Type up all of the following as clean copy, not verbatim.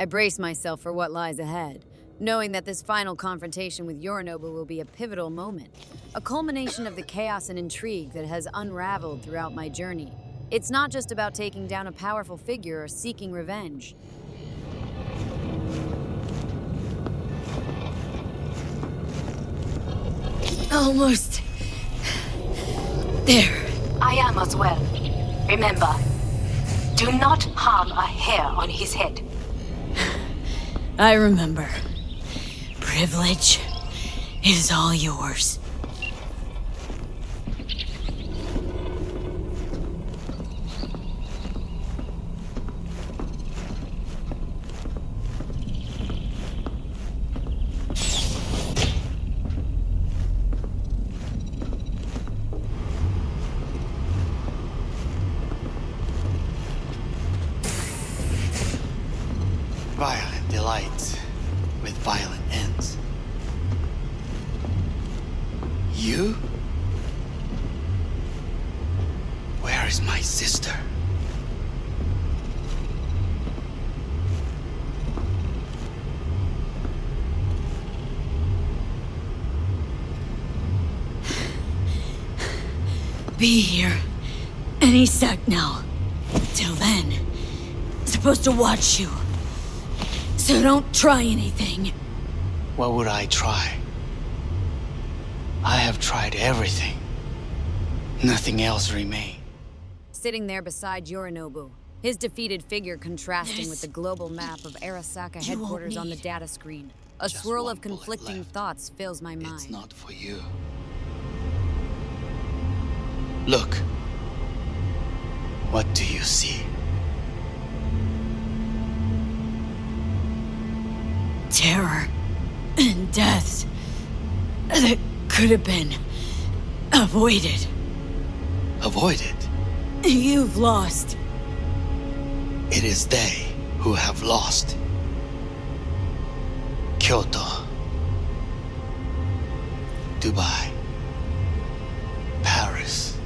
I brace myself for what lies ahead, knowing that this final confrontation with Yorinobu will be a pivotal moment, a culmination of the chaos and intrigue that has unraveled throughout my journey. It's not just about taking down a powerful figure or seeking revenge. Almost there. I am as well. Remember, do not harm a hair on his head. I remember. Privilege is all yours. Violent delights with violent ends. You? Where is my sister? Be here any sec now. Till then, supposed to watch you. So don't try anything. What would I try? I have tried everything. Nothing else remains. Sitting there beside Yorinobu, his defeated figure contrasting with the global map of Arasaka headquarters on the data screen. A Just swirl one of bullet conflicting left. thoughts fills my mind. It's not for you. Look. What do you see? Terror and deaths that could have been avoided. Avoided. You've lost. It is they who have lost. Kyoto. Dubai. Paris.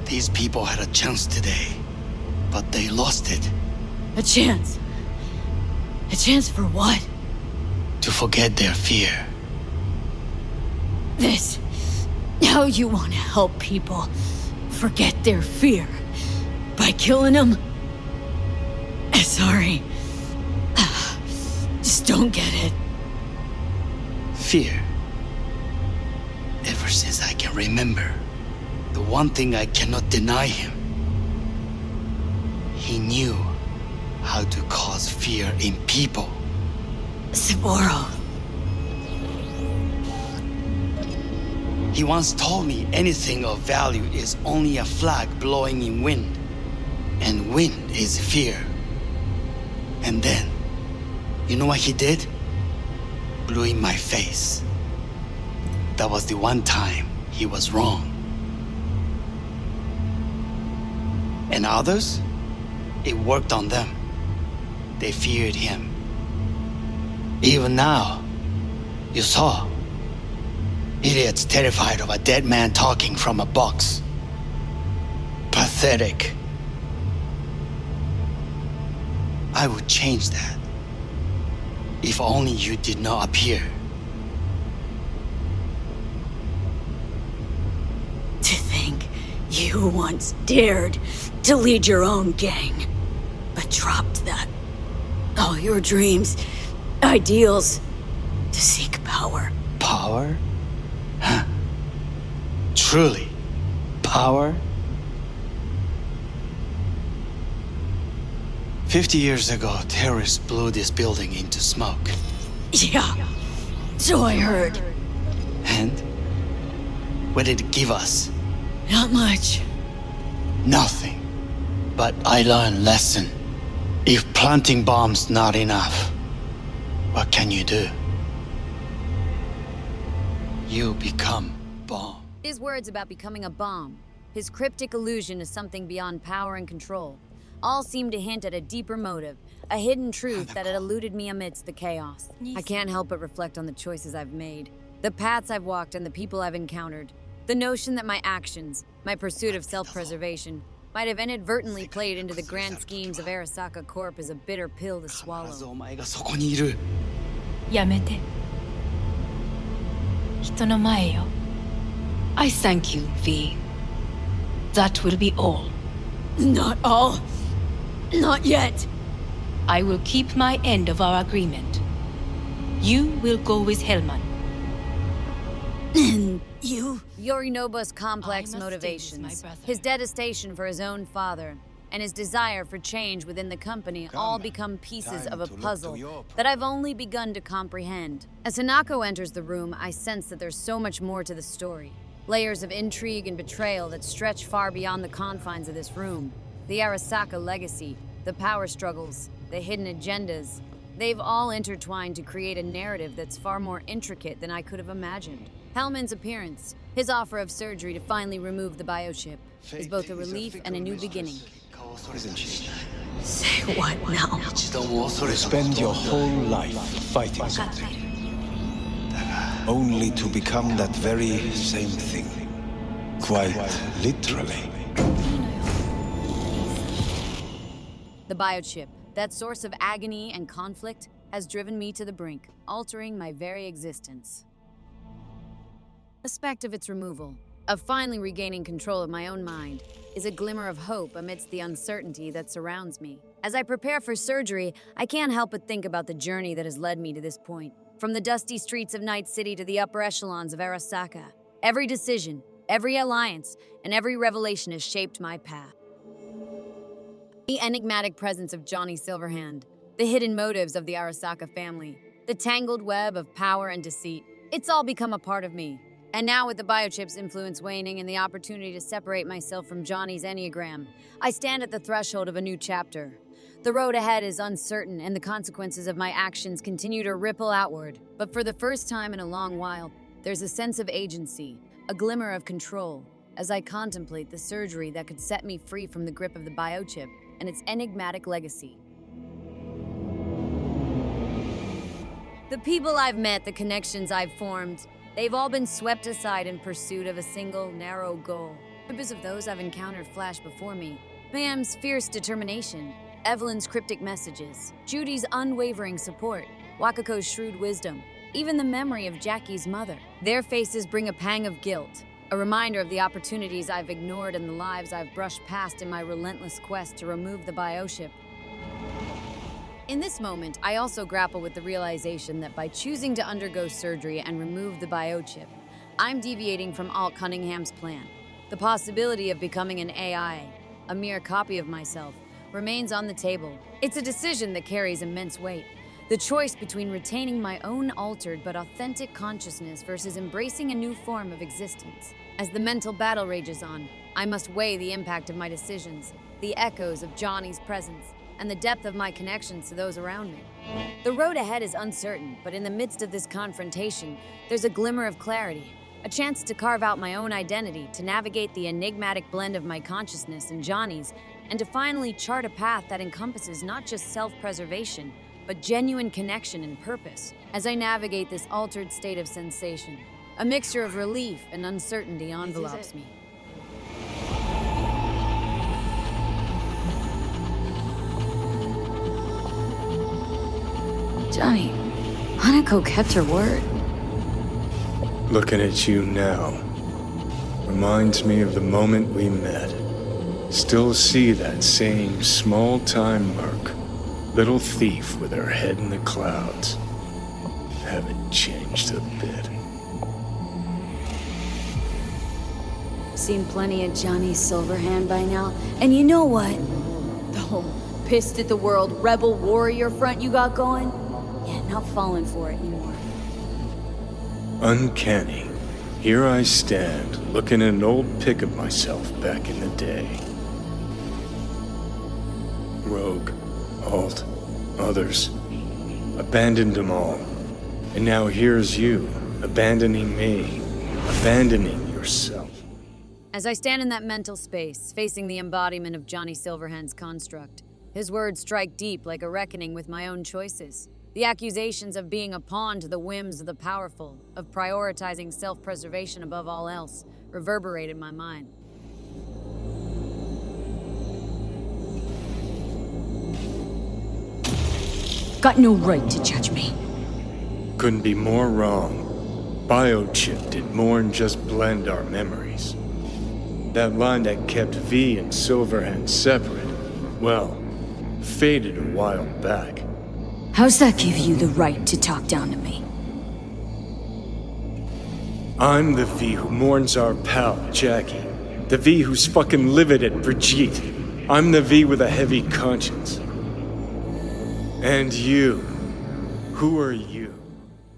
These people had a chance today, but they lost it. A chance. A chance for what? To forget their fear. This. How you want to help people forget their fear by killing them? Sorry. Just don't get it. Fear. Ever since I can remember, the one thing I cannot deny him. He knew how to cause fear in people. Saburo. He once told me anything of value is only a flag blowing in wind. And wind is fear. And then, you know what he did? Blew in my face. That was the one time he was wrong. And others? It worked on them. They feared him. Even now, you saw. Idiots terrified of a dead man talking from a box. Pathetic. I would change that. If only you did not appear. To think you once dared to lead your own gang, but dropped that. All your dreams, ideals, to seek power. Power? Huh. Truly, power? 50 years ago, terrorists blew this building into smoke. Yeah, so I heard. And? What did it give us? Not much. Nothing. But I learned a lesson. If planting bombs not enough, what can you do? You become bomb. His words about becoming a bomb, his cryptic allusion to something beyond power and control, all seem to hint at a deeper motive, a hidden truth that had eluded me amidst the chaos. I can't help but reflect on the choices I've made, the paths I've walked and the people I've encountered. The notion that my actions, my pursuit of self-preservation, might have inadvertently played into the grand schemes of Arasaka Corp is a bitter pill to 必ず swallow. お前がそこにいる。やめて。人の前よ。I thank you, V. That will be all. Not all. Not yet. I will keep my end of our agreement. You will go with Hellman. And you? Yorinobu's complex I must stay with my motivations, brother. his detestation for his own father, and his desire for change within the company all become pieces of a puzzle that I've only begun to comprehend. As Hanako enters the room, I sense that there's so much more to the story. Layers of intrigue and betrayal that stretch far beyond the confines of this room. The Arasaka legacy, the power struggles, the hidden agendas, they've all intertwined to create a narrative that's far more intricate than I could have imagined. Hellman's appearance, his offer of surgery to finally remove the biochip, is both a relief and a new beginning. Isn't she? Say what now? You spend your whole life fighting something, only to become that very same thing. Quite literally. The biochip, that source of agony and conflict, has driven me to the brink, altering my very existence. Aspect of its removal, of finally regaining control of my own mind, is a glimmer of hope amidst the uncertainty that surrounds me. As I prepare for surgery, I can't help but think about the journey that has led me to this point. From the dusty streets of Night City to the upper echelons of Arasaka, every decision, every alliance, and every revelation has shaped my path. The enigmatic presence of Johnny Silverhand, the hidden motives of the Arasaka family, the tangled web of power and deceit, it's all become a part of me. And now with the biochip's influence waning and the opportunity to separate myself from Johnny's Enneagram, I stand at the threshold of a new chapter. The road ahead is uncertain and the consequences of my actions continue to ripple outward. But for the first time in a long while, there's a sense of agency, a glimmer of control, as I contemplate the surgery that could set me free from the grip of the biochip and its enigmatic legacy. The people I've met, the connections I've formed, they've all been swept aside in pursuit of a single, narrow goal. Images of those I've encountered flash before me. Pam's fierce determination, Evelyn's cryptic messages, Judy's unwavering support, Wakako's shrewd wisdom, even the memory of Jackie's mother. Their faces bring a pang of guilt, a reminder of the opportunities I've ignored and the lives I've brushed past in my relentless quest to remove the biochip. In this moment, I also grapple with the realization that by choosing to undergo surgery and remove the biochip, I'm deviating from Alt Cunningham's plan. The possibility of becoming an AI, a mere copy of myself, remains on the table. It's a decision that carries immense weight. The choice between retaining my own altered but authentic consciousness versus embracing a new form of existence. As the mental battle rages on, I must weigh the impact of my decisions, the echoes of Johnny's presence, and the depth of my connections to those around me. The road ahead is uncertain, but in the midst of this confrontation, there's a glimmer of clarity, a chance to carve out my own identity, to navigate the enigmatic blend of my consciousness and Johnny's, and to finally chart a path that encompasses not just self-preservation, but genuine connection and purpose. As I navigate this altered state of sensation, a mixture of relief and uncertainty envelops me. Johnny, Hanako kept her word. Looking at you now reminds me of the moment we met. Still see that same small-time merc, little thief with her head in the clouds. Haven't changed a bit. Seen plenty of Johnny Silverhand by now, and you know what? The whole pissed at the world rebel warrior front you got going? Yeah, not falling for it anymore. Uncanny. Here I stand, looking at an old pic of myself back in the day. Rogue, Alt, others. Abandoned them all. And now here's you, abandoning me, abandoning yourself. As I stand in that mental space, facing the embodiment of Johnny Silverhand's construct, his words strike deep like a reckoning with my own choices. The accusations of being a pawn to the whims of the powerful, of prioritizing self-preservation above all else, reverberate in my mind. got no right to judge me. Couldn't be more wrong. Biochip did more than just blend our memories. That line that kept V and Silverhand separate, well, faded a while back. How's that give you the right to talk down to me? I'm the V who mourns our pal, Jackie. The V who's fucking livid at Brigitte. I'm the V with a heavy conscience. And you. Who are you?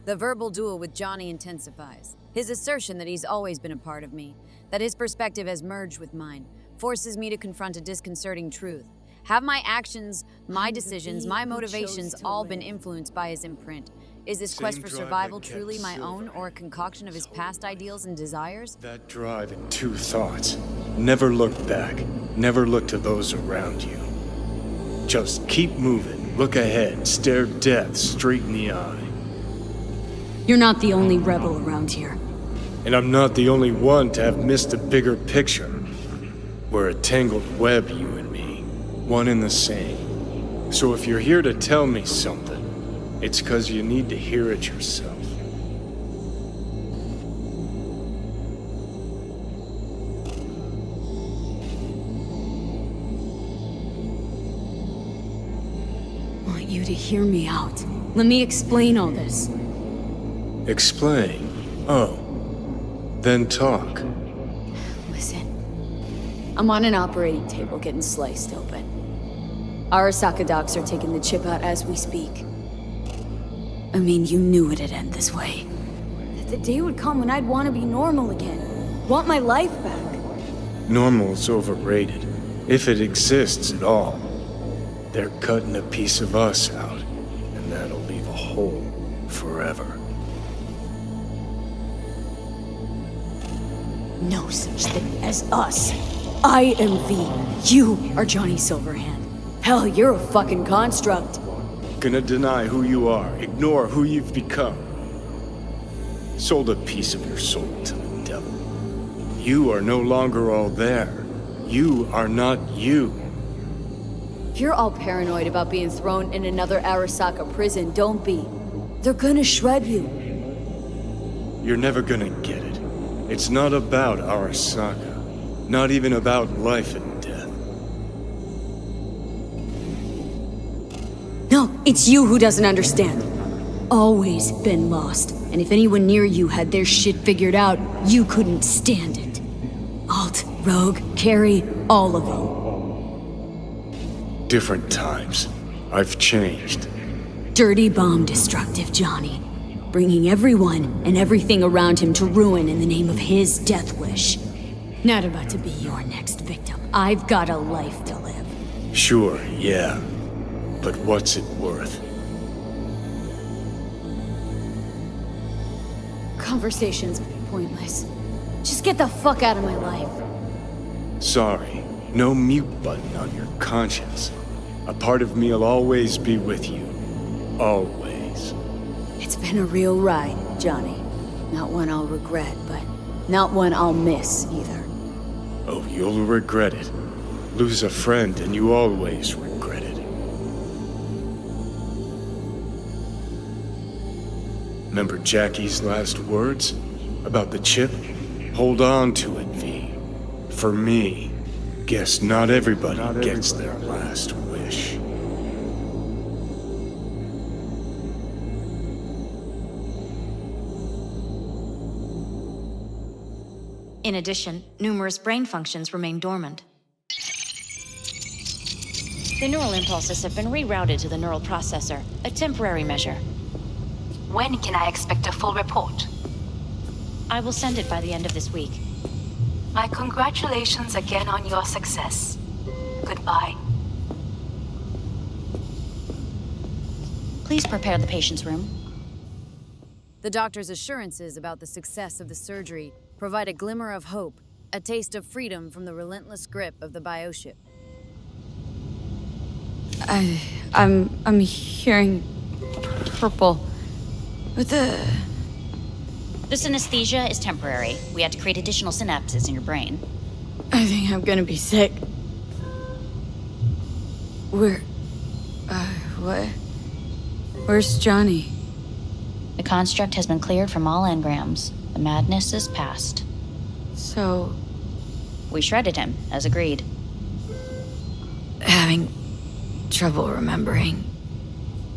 The verbal duel with Johnny intensifies. His assertion that he's always been a part of me, that his perspective has merged with mine, forces me to confront a disconcerting truth. Have my actions, my decisions, my motivations all been influenced by his imprint? Is this quest for survival truly my own, or a concoction of his past ideals and desires? That drive and two thoughts. Never look back. Never look to those around you. Just keep moving. Look ahead. Stare death straight in the eye. You're not the only rebel around here. And I'm not the only one to have missed the bigger picture. We're a tangled web, you and me. One and the same. So if you're here to tell me something, it's 'cause you need to hear it yourself. I want you to hear me out. Let me explain all this. Explain? Oh. Then talk. Listen. I'm on an operating table getting sliced open. Arasaka docs are taking the chip out as we speak. I mean, you knew it'd end this way. That the day would come when I'd want to be normal again. Want my life back. Normal's overrated. If it exists at all. They're cutting a piece of us out, and that'll leave a hole forever. No such thing as us. I am V. You are Johnny Silverhand. Hell, you're a fucking construct. Gonna deny who you are, ignore who you've become. Sold a piece of your soul to the devil. You are no longer all there. You are not you. If you're all paranoid about being thrown in another Arasaka prison, don't be. They're gonna shred you. You're never gonna get it. It's not about Arasaka. Not even about life and death. No, it's you who doesn't understand. Always been lost. And if anyone near you had their shit figured out, you couldn't stand it. Alt, Rogue, Carrie, all of them. Different times. I've changed. Dirty bomb destructive Johnny. Bringing everyone and everything around him to ruin in the name of his death wish. Not about to be your next victim. I've got a life to live. Sure, yeah. But what's it worth? Conversation's pointless. Just get the fuck out of my life. Sorry. No mute button on your conscience. A part of me'll always be with you. Always. It's been a real ride, Johnny. Not one I'll regret, but not one I'll miss either. Oh, you'll regret it. Lose a friend and you always regret it. Remember Jackie's last words? About the chip? Hold on to it, V. For me, guess not everybody gets their last wish. In addition, numerous brain functions remain dormant. The neural impulses have been rerouted to the neural processor, a temporary measure. When can I expect a full report? I will send it by the end of this week. My congratulations again on your success. Goodbye. Please prepare the patient's room. The doctor's assurances about the success of the surgery provide a glimmer of hope, a taste of freedom from the relentless grip of the bioship. I'm hearing purple. What the... This anesthesia is temporary. We had to create additional synapses in your brain. I think I'm gonna be sick. What? Where's Johnny? The construct has been cleared from all engrams. The madness is past. So, We shredded him, as agreed. having trouble remembering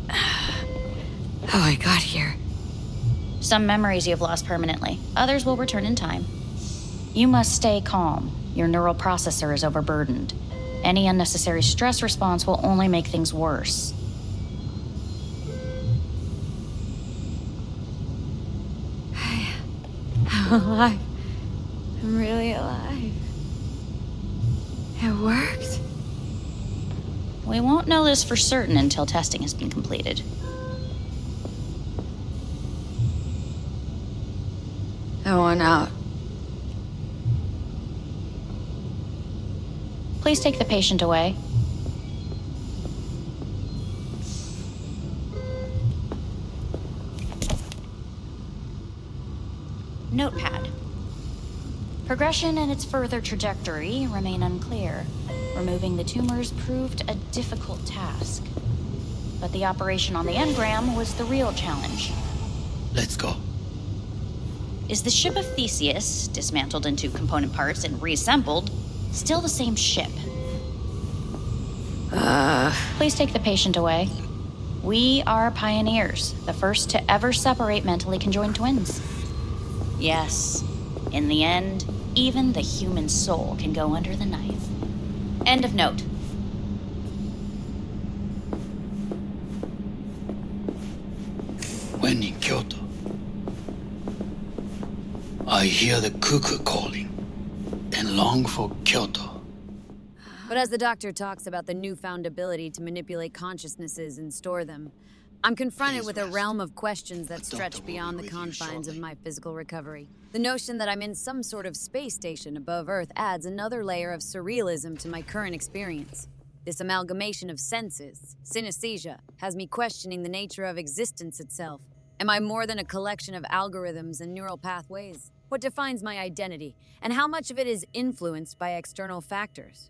how I got here. Some memories you have lost permanently. Others will return in time. You must stay calm. Your neural processor is overburdened. Any unnecessary stress response will only make things worse. I'm alive. I'm really alive. It worked. We won't know this for certain until testing has been completed. I want out. Please take the patient away. Notepad. Progression and its further trajectory remain unclear. Removing the tumors proved a difficult task. But the operation on the engram was the real challenge. Let's go. Is the ship of Theseus, dismantled into component parts and reassembled, still the same ship? Please take the patient away. We are pioneers, the first to ever separate mentally conjoined twins. Yes, in the end, even the human soul can go under the knife. End of note. When in Kyoto, I hear the cuckoo calling and long for Kyoto. But as the doctor talks about the newfound ability to manipulate consciousnesses and store them, I'm confronted with a realm of questions that stretch beyond the confines of my physical recovery. The notion that I'm in some sort of space station above Earth adds another layer of surrealism to my current experience. This amalgamation of senses, synesthesia, has me questioning the nature of existence itself. Am I more than a collection of algorithms and neural pathways? What defines my identity, and how much of it is influenced by external factors?